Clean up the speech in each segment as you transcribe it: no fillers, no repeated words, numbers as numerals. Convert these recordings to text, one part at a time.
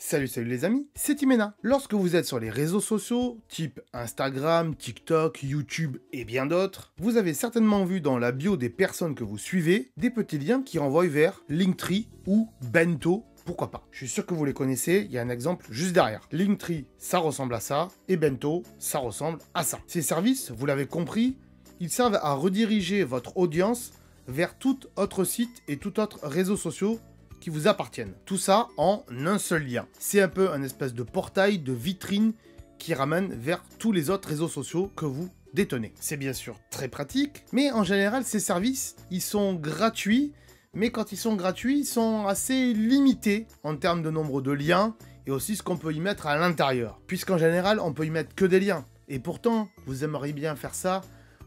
Salut les amis, c'est Timena. Lorsque vous êtes sur les réseaux sociaux, type Instagram, TikTok, YouTube et bien d'autres, vous avez certainement vu dans la bio des personnes que vous suivez, des petits liens qui renvoient vers Linktree ou Bento, pourquoi pas. Je suis sûr que vous les connaissez, il y a un exemple juste derrière. Linktree, ça ressemble à ça, et Bento, ça ressemble à ça. Ces services, vous l'avez compris, ils servent à rediriger votre audience vers tout autre site et tout autre réseau social qui vous appartiennent. Tout ça en un seul lien. C'est un peu un espèce de portail, de vitrine qui ramène vers tous les autres réseaux sociaux que vous détenez. C'est bien sûr très pratique, mais en général, ces services, ils sont gratuits, mais quand ils sont gratuits, ils sont assez limités en termes de nombre de liens et aussi ce qu'on peut y mettre à l'intérieur. Puisqu'en général, on peut y mettre que des liens. Et pourtant, vous aimeriez bien faire ça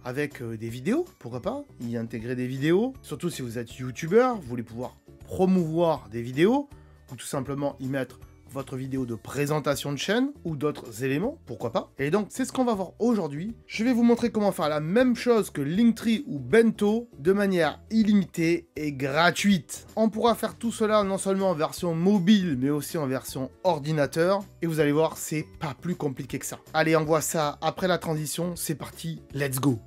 avec des vidéos, pourquoi pas, y intégrer des vidéos, surtout si vous êtes youtubeur, vous voulez pouvoir promouvoir des vidéos, ou tout simplement y mettre votre vidéo de présentation de chaîne, ou d'autres éléments, pourquoi pas. Et donc, c'est ce qu'on va voir aujourd'hui. Je vais vous montrer comment faire la même chose que Linktree ou Bento, de manière illimitée et gratuite. On pourra faire tout cela non seulement en version mobile, mais aussi en version ordinateur, et vous allez voir, c'est pas plus compliqué que ça. Allez, on voit ça après la transition, c'est parti, let's go.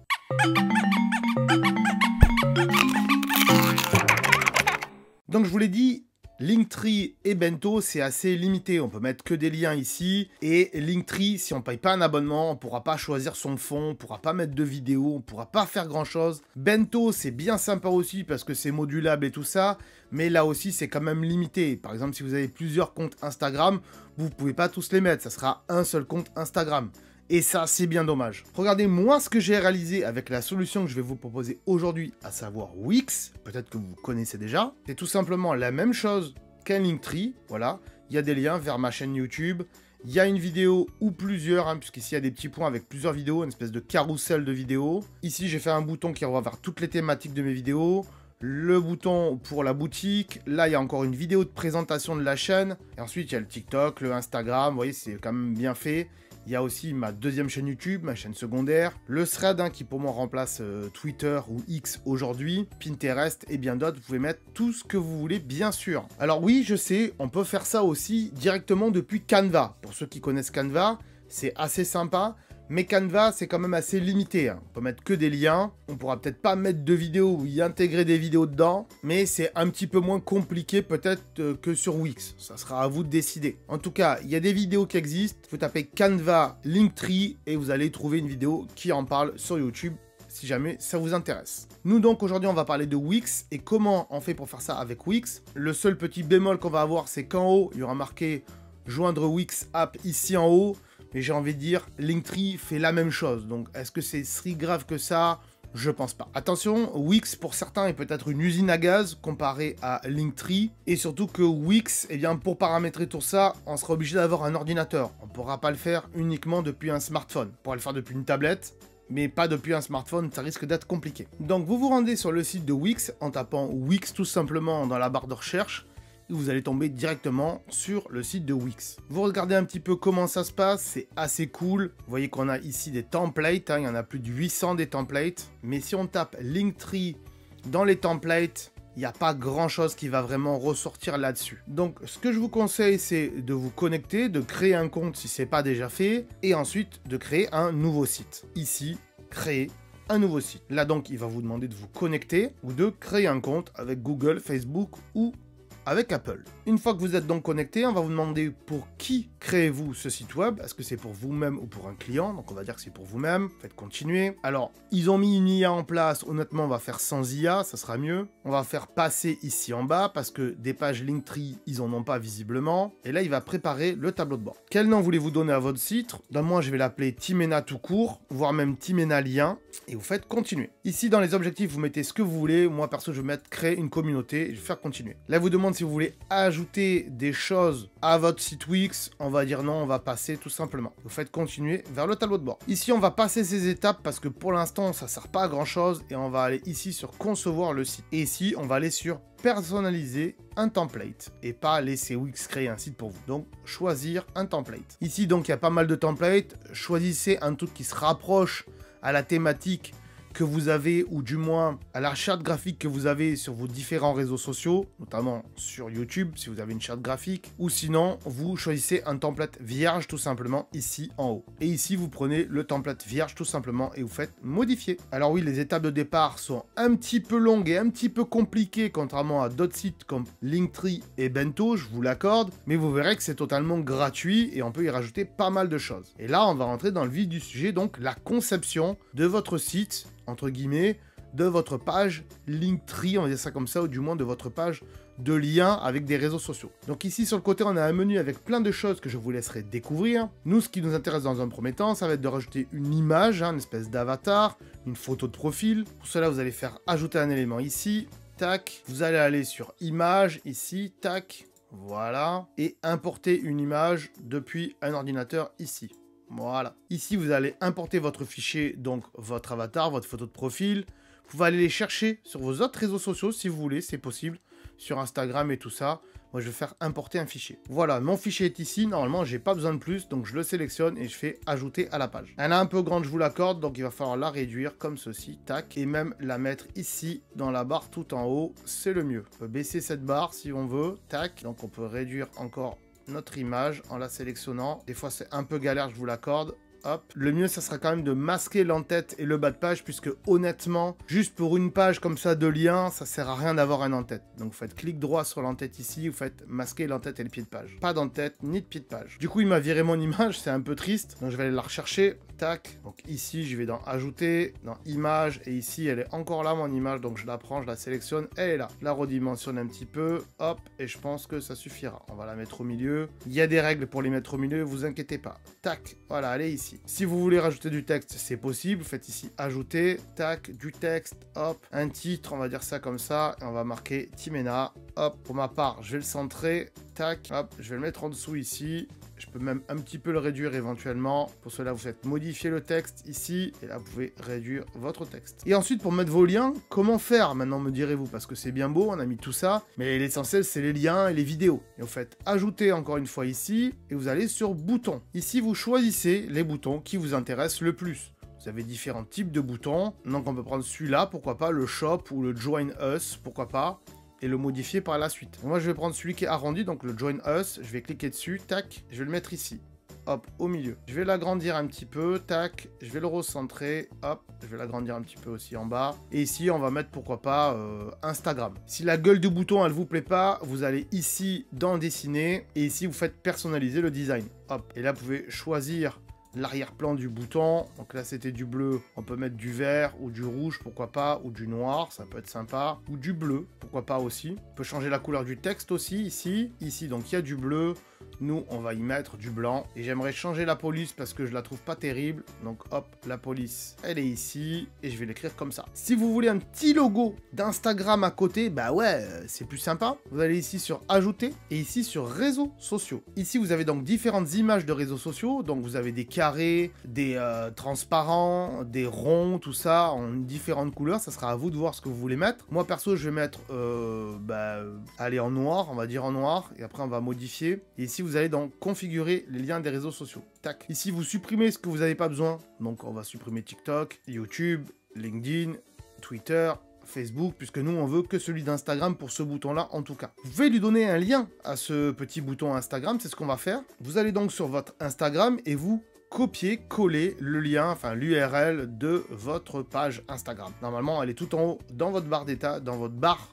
Donc je vous l'ai dit, Linktree et Bento, c'est assez limité. On peut mettre que des liens ici. Et Linktree, si on paye pas un abonnement, on pourra pas choisir son fond, on pourra pas mettre de vidéo, on pourra pas faire grand chose. Bento, c'est bien sympa aussi parce que c'est modulable et tout ça. Mais là aussi, c'est quand même limité. Par exemple, si vous avez plusieurs comptes Instagram, vous pouvez pas tous les mettre. Ça sera un seul compte Instagram. Et ça, c'est bien dommage. Regardez, moi, ce que j'ai réalisé avec la solution que je vais vous proposer aujourd'hui, à savoir Wix, peut-être que vous connaissez déjà, c'est tout simplement la même chose qu'un Linktree. Voilà, il y a des liens vers ma chaîne YouTube, il y a une vidéo ou plusieurs, hein, puisqu'ici il y a des petits points avec plusieurs vidéos, une espèce de carrousel de vidéos. Ici, j'ai fait un bouton qui renvoie vers toutes les thématiques de mes vidéos, le bouton pour la boutique, là il y a encore une vidéo de présentation de la chaîne, et ensuite il y a le TikTok, le Instagram, vous voyez, c'est quand même bien fait. Il y a aussi ma deuxième chaîne YouTube, ma chaîne secondaire, le thread qui pour moi remplace Twitter ou X aujourd'hui, Pinterest et bien d'autres. Vous pouvez mettre tout ce que vous voulez, bien sûr. Alors oui, je sais, on peut faire ça aussi directement depuis Canva. Pour ceux qui connaissent Canva, c'est assez sympa. Mais Canva, c'est quand même assez limité. Hein. On peut mettre que des liens. On pourra peut-être pas mettre de vidéos ou y intégrer des vidéos dedans. Mais c'est un petit peu moins compliqué peut-être que sur Wix. Ça sera à vous de décider. En tout cas, il y a des vidéos qui existent. Vous tapez Canva Linktree et vous allez trouver une vidéo qui en parle sur YouTube si jamais ça vous intéresse. Nous donc aujourd'hui on va parler de Wix et comment on fait pour faire ça avec Wix. Le seul petit bémol qu'on va avoir, c'est qu'en haut, il y aura marqué joindre Wix app ici en haut. Mais j'ai envie de dire, Linktree fait la même chose. Donc, est-ce que c'est si grave que ça? Je pense pas. Attention, Wix, pour certains, est peut-être une usine à gaz comparée à Linktree. Et surtout que Wix, eh bien, pour paramétrer tout ça, on sera obligé d'avoir un ordinateur. On ne pourra pas le faire uniquement depuis un smartphone. On pourra le faire depuis une tablette, mais pas depuis un smartphone, ça risque d'être compliqué. Donc, vous vous rendez sur le site de Wix en tapant Wix tout simplement dans la barre de recherche. Vous allez tomber directement sur le site de Wix. Vous regardez un petit peu comment ça se passe, c'est assez cool. Vous voyez qu'on a ici des templates, hein, il y en a plus de 800 des templates. Mais si on tape Linktree dans les templates, il n'y a pas grand chose qui va vraiment ressortir là-dessus. Donc ce que je vous conseille, c'est de vous connecter, de créer un compte si ce n'est pas déjà fait, et ensuite de créer un nouveau site. Ici, créer un nouveau site. Là donc, il va vous demander de vous connecter ou de créer un compte avec Google, Facebook ou avec Apple. Une fois que vous êtes donc connecté, on va vous demander pour qui créez-vous ce site web. Est-ce que c'est pour vous-même ou pour un client? Donc on va dire que c'est pour vous-même. Faites continuer. Alors, ils ont mis une IA en place. Honnêtement, on va faire sans IA, ça sera mieux. On va faire passer ici en bas parce que des pages Linktree, ils en ont pas visiblement. Et là, il va préparer le tableau de bord. Quel nom voulez-vous donner à votre site? Dans moi, je vais l'appeler Timena tout court, voire même Timena lien. Et vous faites continuer. Ici, dans les objectifs, vous mettez ce que vous voulez. Moi, perso, je vais mettre créer une communauté. Et je vais faire continuer. Là, vous demande si vous voulez ajouter des choses à votre site Wix. On va dire non, on va passer tout simplement. Vous faites continuer vers le tableau de bord. Ici, on va passer ces étapes parce que pour l'instant, ça sert pas à grand chose. Et on va aller ici sur concevoir le site. Et ici, on va aller sur personnaliser un template et pas laisser Wix créer un site pour vous. Donc, choisir un template. Ici, donc, il y a pas mal de templates. Choisissez un truc qui se rapproche à la thématique que vous avez, ou du moins à la charte graphique que vous avez sur vos différents réseaux sociaux, notamment sur YouTube, si vous avez une charte graphique, ou sinon, vous choisissez un template vierge tout simplement ici en haut. Et ici, vous prenez le template vierge tout simplement et vous faites modifier. Alors oui, les étapes de départ sont un petit peu longues et un petit peu compliquées, contrairement à d'autres sites comme Linktree et Bento, je vous l'accorde, mais vous verrez que c'est totalement gratuit et on peut y rajouter pas mal de choses. Et là, on va rentrer dans le vif du sujet, donc la conception de votre site, entre guillemets, de votre page Linktree, on va dire ça comme ça, ou du moins de votre page de lien avec des réseaux sociaux. Donc ici sur le côté, on a un menu avec plein de choses que je vous laisserai découvrir. Nous, ce qui nous intéresse dans un premier temps, ça va être de rajouter une image, une espèce d'avatar, une photo de profil. Pour cela, vous allez faire ajouter un élément ici, tac. Vous allez aller sur image, ici, tac, voilà. Et importer une image depuis un ordinateur ici. Voilà. Ici, vous allez importer votre fichier, donc votre avatar, votre photo de profil. Vous pouvez aller les chercher sur vos autres réseaux sociaux si vous voulez, c'est possible. Sur Instagram et tout ça. Moi, je vais faire importer un fichier. Voilà, mon fichier est ici. Normalement, j'ai pas besoin de plus, donc je le sélectionne et je fais ajouter à la page. Elle est un peu grande, je vous l'accorde, donc il va falloir la réduire comme ceci, tac, et même la mettre ici dans la barre tout en haut, c'est le mieux. On peut baisser cette barre si on veut, tac, donc on peut réduire encore notre image en la sélectionnant. Des fois, c'est un peu galère, je vous l'accorde. Hop. Le mieux, ça sera quand même de masquer l'en-tête et le bas de page, puisque honnêtement, juste pour une page comme ça de lien, ça sert à rien d'avoir un en-tête. Donc vous faites clic droit sur l'en-tête ici, vous faites masquer l'en-tête et le pied de page. Pas d'en-tête ni de pied de page. Du coup, il m'a viré mon image, c'est un peu triste. Donc je vais aller la rechercher. Tac. Donc ici, je vais dans ajouter, dans image, et ici, elle est encore là, mon image. Donc je la prends, je la sélectionne, elle est là. Je la redimensionne un petit peu, hop, et je pense que ça suffira. On va la mettre au milieu. Il y a des règles pour les mettre au milieu, vous inquiétez pas. Tac, voilà, elle est ici. Si vous voulez rajouter du texte, c'est possible. Vous faites ici ajouter, tac, du texte, hop, un titre, on va dire ça comme ça, et on va marquer Timena. Hop, pour ma part, je vais le centrer, tac, hop, je vais le mettre en dessous ici. Je peux même un petit peu le réduire éventuellement. Pour cela, vous faites modifier le texte ici. Et là, vous pouvez réduire votre texte. Et ensuite, pour mettre vos liens, comment faire maintenant, me direz-vous? Parce que c'est bien beau, on a mis tout ça. Mais l'essentiel, c'est les liens et les vidéos. Et vous faites ajouter encore une fois ici. Et vous allez sur boutons. Ici, vous choisissez les boutons qui vous intéressent le plus. Vous avez différents types de boutons. Donc, on peut prendre celui-là, pourquoi pas, le Shop ou le Join Us, pourquoi pas, et le modifier par la suite. Moi, je vais prendre celui qui est arrondi, donc le Join Us. Je vais cliquer dessus, tac, je vais le mettre ici. Hop, au milieu. Je vais l'agrandir un petit peu, tac, je vais le recentrer, hop, je vais l'agrandir un petit peu aussi en bas. Et ici, on va mettre, pourquoi pas, Instagram. Si la gueule du bouton, elle vous plaît pas, vous allez ici dans dessiner, et ici, vous faites personnaliser le design. Hop, et là, vous pouvez choisir l'arrière-plan du bouton. Donc là, c'était du bleu. On peut mettre du vert ou du rouge, pourquoi pas, ou du noir, ça peut être sympa. Ou du bleu, pourquoi pas aussi. On peut changer la couleur du texte aussi, ici. Ici, donc il y a du bleu. Nous, on va y mettre du blanc. Et j'aimerais changer la police parce que je la trouve pas terrible. Donc hop, la police, elle est ici. Et je vais l'écrire comme ça. Si vous voulez un petit logo d'Instagram à côté, bah ouais, c'est plus sympa. Vous allez ici sur ajouter et ici sur réseaux sociaux. Ici, vous avez donc différentes images de réseaux sociaux. Donc vous avez des carrés, des transparents, des ronds, tout ça en différentes couleurs. Ça sera à vous de voir ce que vous voulez mettre. Moi, perso, je vais mettre, allez, en noir. On va dire en noir. Et après, on va modifier. Et ici, vous allez donc configurer les liens des réseaux sociaux. Tac. Ici, vous supprimez ce que vous n'avez pas besoin. Donc, on va supprimer TikTok, YouTube, LinkedIn, Twitter, Facebook, puisque nous, on veut que celui d'Instagram pour ce bouton-là, en tout cas. Vous pouvez lui donner un lien à ce petit bouton Instagram. C'est ce qu'on va faire. Vous allez donc sur votre Instagram et vous copier-coller le lien, enfin l'URL de votre page Instagram. Normalement, elle est tout en haut dans votre barre d'état, dans votre barre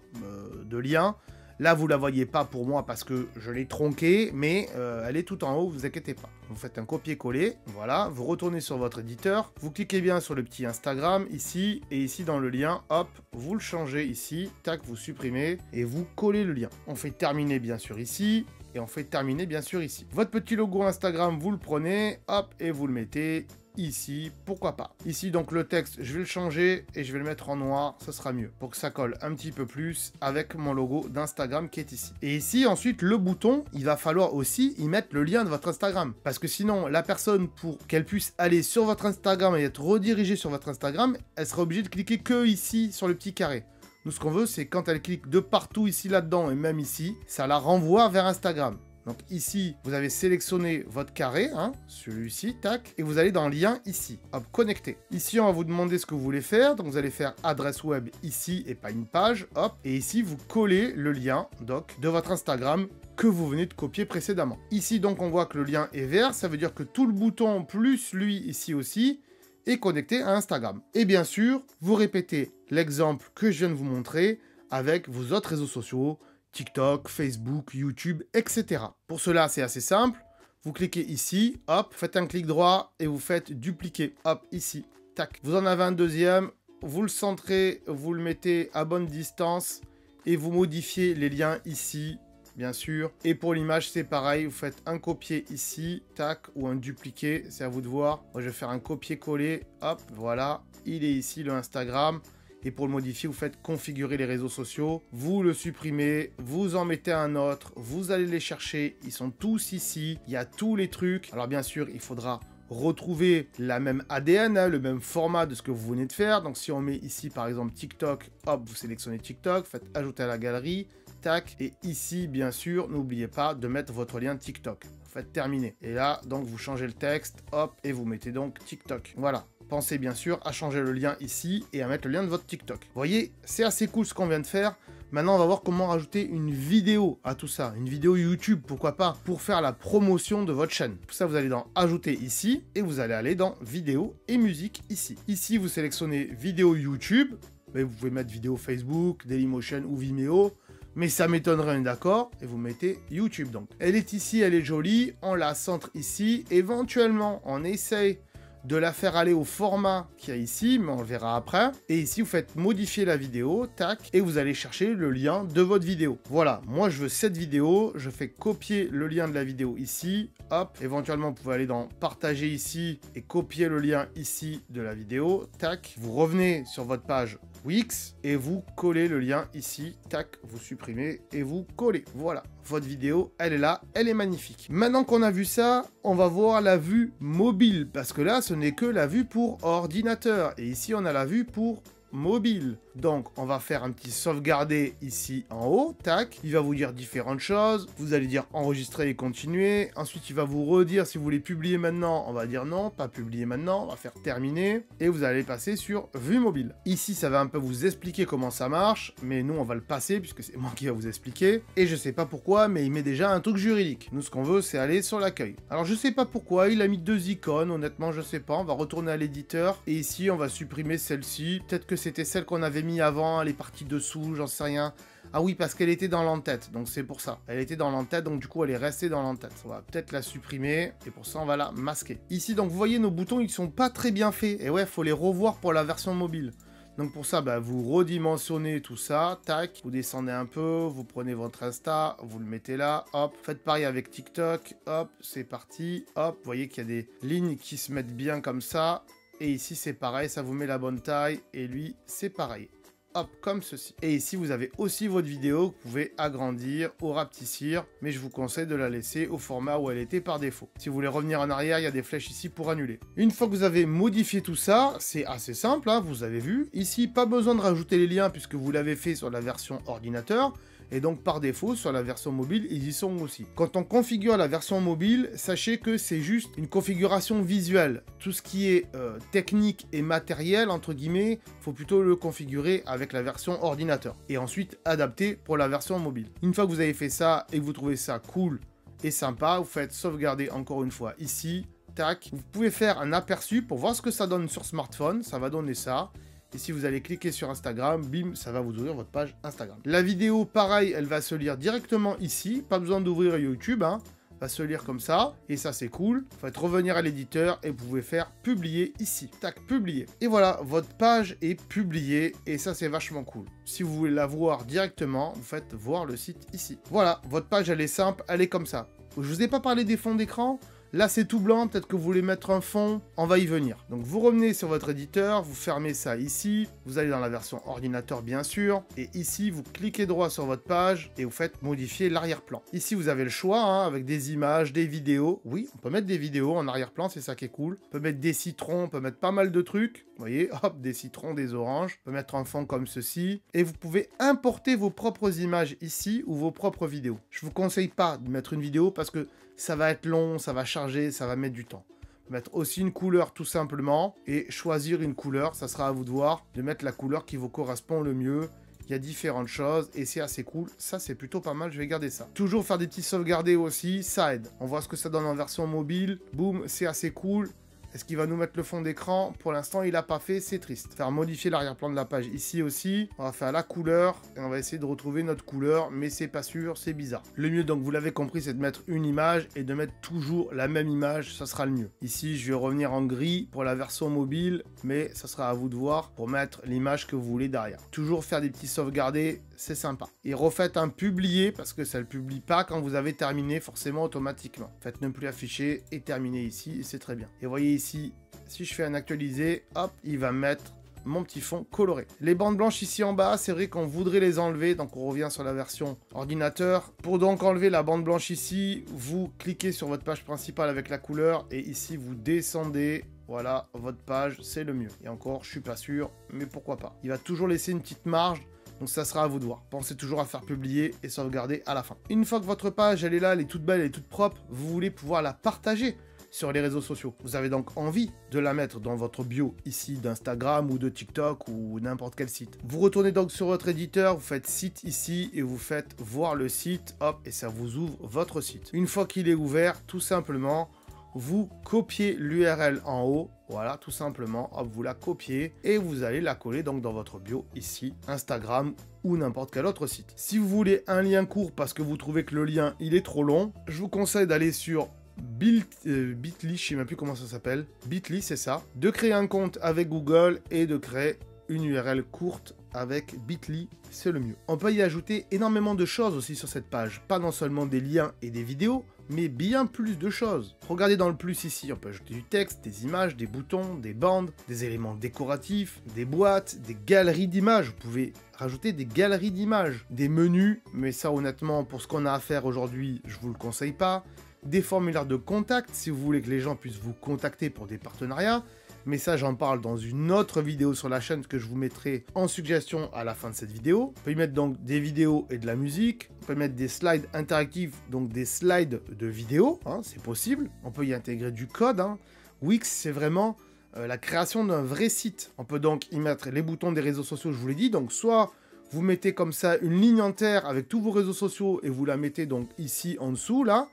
de lien. Là, vous la voyez pas pour moi parce que je l'ai tronquée, mais elle est tout en haut, vous inquiétez pas. Vous faites un copier-coller, voilà, vous retournez sur votre éditeur, vous cliquez bien sur le petit Instagram ici, et ici dans le lien, hop, vous le changez ici, tac, vous supprimez, et vous collez le lien. On fait terminer bien sûr ici, et on fait terminer bien sûr ici. Votre petit logo Instagram, vous le prenez, hop, et vous le mettez ici, pourquoi pas. Ici, donc, le texte, je vais le changer et je vais le mettre en noir, ce sera mieux, pour que ça colle un petit peu plus avec mon logo d'Instagram qui est ici. Et ici, ensuite, le bouton, il va falloir aussi y mettre le lien de votre Instagram. Parce que sinon, la personne, pour qu'elle puisse aller sur votre Instagram et être redirigée sur votre Instagram, elle sera obligée de cliquer que ici, sur le petit carré. Nous, ce qu'on veut, c'est quand elle clique de partout ici, là-dedans, et même ici, ça la renvoie vers Instagram. Donc ici, vous avez sélectionné votre carré, hein, celui-ci, tac, et vous allez dans lien ici, hop, connecter. Ici, on va vous demander ce que vous voulez faire, donc vous allez faire adresse web ici et pas une page, hop, et ici, vous collez le lien, donc, de votre Instagram que vous venez de copier précédemment. Ici, donc, on voit que le lien est vert, ça veut dire que tout le bouton, plus lui ici aussi, est connecté à Instagram. Et bien sûr, vous répétez l'exemple que je viens de vous montrer avec vos autres réseaux sociaux, TikTok, Facebook, YouTube, etc. Pour cela, c'est assez simple. Vous cliquez ici, hop, faites un clic droit et vous faites dupliquer, hop, ici, tac. Vous en avez un deuxième, vous le centrez, vous le mettez à bonne distance et vous modifiez les liens ici, bien sûr. Et pour l'image, c'est pareil, vous faites un copier ici, tac, ou un dupliquer, c'est à vous de voir. Moi, je vais faire un copier-coller, hop, voilà, il est ici le Instagram. Et pour le modifier, vous faites configurer les réseaux sociaux, vous le supprimez, vous en mettez un autre, vous allez les chercher, ils sont tous ici, il y a tous les trucs. Alors bien sûr, il faudra retrouver la même ADN, hein, le même format de ce que vous venez de faire. Donc si on met ici par exemple TikTok, hop, vous sélectionnez TikTok, faites ajouter à la galerie, tac, et ici bien sûr, n'oubliez pas de mettre votre lien TikTok. Vous faites terminer. Et là, donc vous changez le texte, hop, et vous mettez donc TikTok. Voilà. Pensez bien sûr à changer le lien ici et à mettre le lien de votre TikTok. Vous voyez, c'est assez cool ce qu'on vient de faire. Maintenant, on va voir comment rajouter une vidéo à tout ça. Une vidéo YouTube, pourquoi pas, pour faire la promotion de votre chaîne. Pour ça, vous allez dans Ajouter ici et vous allez aller dans Vidéo et musique ici. Ici, vous sélectionnez Vidéo YouTube. Mais vous pouvez mettre vidéo Facebook, Dailymotion ou Vimeo. Mais ça m'étonnerait, d'accord. Et vous mettez YouTube donc. Elle est ici, elle est jolie. On la centre ici. Éventuellement, on essaye de la faire aller au format qu'il y a ici, mais on le verra après. Et ici, vous faites modifier la vidéo, tac, et vous allez chercher le lien de votre vidéo. Voilà, moi je veux cette vidéo, je fais copier le lien de la vidéo ici, hop, éventuellement vous pouvez aller dans partager ici et copier le lien ici de la vidéo, tac, vous revenez sur votre page Wix et vous collez le lien ici, tac, vous supprimez et vous collez. Voilà, votre vidéo, elle est là, elle est magnifique. Maintenant qu'on a vu ça, on va voir la vue mobile, parce que là, ce n'est que la vue pour ordinateur. Et ici, on a la vue pour mobile. Donc, on va faire un petit sauvegarder ici en haut, tac. Il va vous dire différentes choses. Vous allez dire enregistrer et continuer. Ensuite, il va vous redire si vous voulez publier maintenant. On va dire non, pas publier maintenant. On va faire terminer. Et vous allez passer sur vue mobile. Ici, ça va un peu vous expliquer comment ça marche. Mais nous, on va le passer puisque c'est moi qui va vous expliquer. Et je sais pas pourquoi, mais il met déjà un truc juridique. Nous, ce qu'on veut, c'est aller sur l'accueil. Alors, je sais pas pourquoi. Il a mis deux icônes. Honnêtement, je sais pas. On va retourner à l'éditeur. Et ici, on va supprimer celle-ci. Peut-être que c'était celle qu'on avait mis avant, elle est partie dessous, j'en sais rien. Ah oui, parce qu'elle était dans l'entête, donc c'est pour ça. Elle était dans l'entête, donc du coup, elle est restée dans l'entête. On va peut-être la supprimer, et pour ça, on va la masquer. Ici, donc, vous voyez, nos boutons, ils sont pas très bien faits. Et ouais, faut les revoir pour la version mobile. Donc pour ça, bah, vous redimensionnez tout ça, tac, vous descendez un peu, vous prenez votre Insta, vous le mettez là, hop, faites pareil avec TikTok, hop, c'est parti, hop, vous voyez qu'il y a des lignes qui se mettent bien comme ça. Et ici, c'est pareil, ça vous met la bonne taille. Et lui, c'est pareil. Hop, comme ceci. Et ici, vous avez aussi votre vidéo que vous pouvez agrandir ou rapetissir. Mais je vous conseille de la laisser au format où elle était par défaut. Si vous voulez revenir en arrière, il y a des flèches ici pour annuler. Une fois que vous avez modifié tout ça, c'est assez simple, hein, vous avez vu. Ici, pas besoin de rajouter les liens puisque vous l'avez fait sur la version ordinateur. Et donc par défaut, sur la version mobile, ils y sont aussi. Quand on configure la version mobile, sachez que c'est juste une configuration visuelle. Tout ce qui est technique et matériel, entre guillemets, faut plutôt le configurer avec la version ordinateur. Et ensuite, adapter pour la version mobile. Une fois que vous avez fait ça et que vous trouvez ça cool et sympa, vous faites sauvegarder encore une fois ici. Tac. Vous pouvez faire un aperçu pour voir ce que ça donne sur smartphone. Ça va donner ça. Et si vous allez cliquer sur Instagram, bim, ça va vous ouvrir votre page Instagram. La vidéo, pareil, elle va se lire directement ici. Pas besoin d'ouvrir YouTube, hein. Va se lire comme ça. Et ça, c'est cool. Faites revenir à l'éditeur et vous pouvez faire publier ici. Tac, publier. Et voilà, votre page est publiée. Et ça, c'est vachement cool. Si vous voulez la voir directement, vous faites voir le site ici. Voilà, votre page, elle est simple, elle est comme ça. Je vous ai pas parlé des fonds d'écran. Là, c'est tout blanc, peut-être que vous voulez mettre un fond, on va y venir. Donc, vous revenez sur votre éditeur, vous fermez ça ici, vous allez dans la version ordinateur, bien sûr, et ici, vous cliquez droit sur votre page et vous faites modifier l'arrière-plan. Ici, vous avez le choix, hein, avec des images, des vidéos. Oui, on peut mettre des vidéos en arrière-plan, c'est ça qui est cool. On peut mettre des citrons, on peut mettre pas mal de trucs. Vous voyez, hop, des citrons, des oranges. On peut mettre un fond comme ceci. Et vous pouvez importer vos propres images ici ou vos propres vidéos. Je vous conseille pas de mettre une vidéo parce que ça va être long, ça va charger, ça va mettre du temps. Mettre aussi une couleur tout simplement et choisir une couleur, ça sera à vous de voir, de mettre la couleur qui vous correspond le mieux. Il y a différentes choses et c'est assez cool. Ça, c'est plutôt pas mal, je vais garder ça. Toujours faire des petits sauvegardés aussi, ça aide. On voit ce que ça donne en version mobile. Boum, c'est assez cool. Est-ce qu'il va nous mettre le fond d'écran? Pour l'instant, il n'a pas fait, c'est triste. Faire modifier l'arrière-plan de la page ici aussi. On va faire la couleur et on va essayer de retrouver notre couleur, mais c'est pas sûr, c'est bizarre. Le mieux, donc vous l'avez compris, c'est de mettre une image et de mettre toujours la même image, ça sera le mieux. Ici, je vais revenir en gris pour la version mobile, mais ça sera à vous de voir pour mettre l'image que vous voulez derrière. Toujours faire des petits sauvegardés, c'est sympa. Et refaites un publier parce que ça ne le publie pas quand vous avez terminé forcément automatiquement. Faites ne plus afficher et terminer ici et c'est très bien. Et voyez ici, si je fais un actualiser, hop, il va mettre mon petit fond coloré. Les bandes blanches ici en bas, c'est vrai qu'on voudrait les enlever, donc on revient sur la version ordinateur. Pour donc enlever la bande blanche ici, vous cliquez sur votre page principale avec la couleur et ici vous descendez. Voilà, votre page, c'est le mieux. Et encore, je suis pas sûr, mais pourquoi pas. Il va toujours laisser une petite marge. Donc ça sera à vous de voir. Pensez toujours à faire publier et sauvegarder à la fin. Une fois que votre page, elle est là, elle est toute belle, elle est toute propre, vous voulez pouvoir la partager sur les réseaux sociaux. Vous avez donc envie de la mettre dans votre bio ici d'Instagram ou de TikTok ou n'importe quel site. Vous retournez donc sur votre éditeur, vous faites site ici et vous faites voir le site, hop, et ça vous ouvre votre site. Une fois qu'il est ouvert, tout simplement, vous copiez l'URL en haut, voilà, tout simplement, hop, vous la copiez et vous allez la coller donc dans votre bio ici, Instagram ou n'importe quel autre site. Si vous voulez un lien court parce que vous trouvez que le lien il est trop long, je vous conseille d'aller sur Bitly, je sais même plus comment ça s'appelle, Bitly c'est ça, de créer un compte avec Google et de créer une URL courte avec Bitly, c'est le mieux. On peut y ajouter énormément de choses aussi sur cette page, pas non seulement des liens et des vidéos, mais bien plus de choses. Regardez dans le plus ici, on peut ajouter du texte, des images, des boutons, des bandes, des éléments décoratifs, des boîtes, des galeries d'images. Vous pouvez rajouter des galeries d'images, des menus, mais ça honnêtement, pour ce qu'on a à faire aujourd'hui, je vous le conseille pas. Des formulaires de contact, si vous voulez que les gens puissent vous contacter pour des partenariats. Mais ça, j'en parle dans une autre vidéo sur la chaîne que je vous mettrai en suggestion à la fin de cette vidéo. On peut y mettre donc des vidéos et de la musique. On peut mettre des slides interactifs, donc des slides de vidéos, hein, c'est possible. On peut y intégrer du code. Hein. Wix, c'est vraiment la création d'un vrai site. On peut donc y mettre les boutons des réseaux sociaux, je vous l'ai dit. Donc soit vous mettez comme ça une ligne entière avec tous vos réseaux sociaux et vous la mettez donc ici en dessous, là.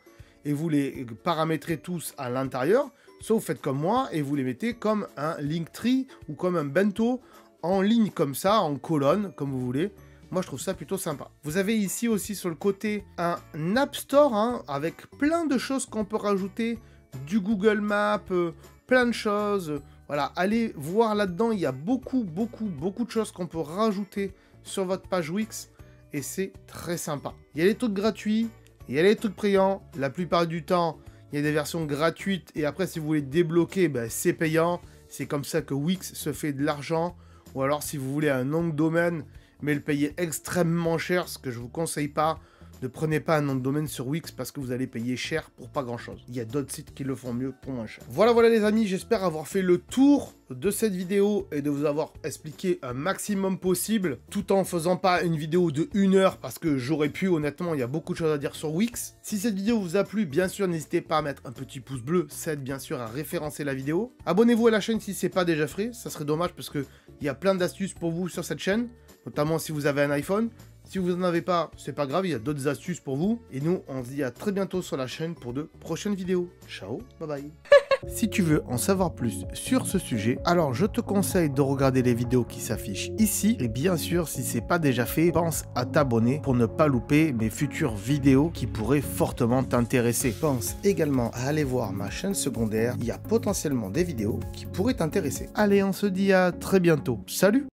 Et vous les paramétrez tous à l'intérieur. Soit vous faites comme moi et vous les mettez comme un Linktree ou comme un bento en ligne comme ça, en colonne, comme vous voulez. Moi, je trouve ça plutôt sympa. Vous avez ici aussi sur le côté un App Store hein, avec plein de choses qu'on peut rajouter, du Google Maps, plein de choses. Voilà, allez voir là-dedans, il y a beaucoup de choses qu'on peut rajouter sur votre page Wix et c'est très sympa. Il y a des trucs gratuits, il y a des trucs payants. La plupart du temps, il y a des versions gratuites et après, si vous voulez débloquer, ben, c'est payant. C'est comme ça que Wix se fait de l'argent. Ou alors, si vous voulez un nom de domaine, mais le payer extrêmement cher, ce que je ne vous conseille pas, ne prenez pas un nom de domaine sur Wix parce que vous allez payer cher pour pas grand chose. Il y a d'autres sites qui le font mieux pour moins cher. Voilà les amis, j'espère avoir fait le tour de cette vidéo et de vous avoir expliqué un maximum possible tout en faisant pas une vidéo de 1 heure parce que j'aurais pu, honnêtement, il y a beaucoup de choses à dire sur Wix. Si cette vidéo vous a plu, bien sûr, n'hésitez pas à mettre un petit pouce bleu, ça aide bien sûr à référencer la vidéo. Abonnez-vous à la chaîne si c'est pas déjà fait, ça serait dommage parce que il y a plein d'astuces pour vous sur cette chaîne, notamment si vous avez un iPhone. Si vous n'en avez pas, c'est pas grave, il y a d'autres astuces pour vous. Et nous, on se dit à très bientôt sur la chaîne pour de prochaines vidéos. Ciao, bye bye. Si tu veux en savoir plus sur ce sujet, alors je te conseille de regarder les vidéos qui s'affichent ici. Et bien sûr, si c'est pas déjà fait, pense à t'abonner pour ne pas louper mes futures vidéos qui pourraient fortement t'intéresser. Pense également à aller voir ma chaîne secondaire. Il y a potentiellement des vidéos qui pourraient t'intéresser. Allez, on se dit à très bientôt. Salut!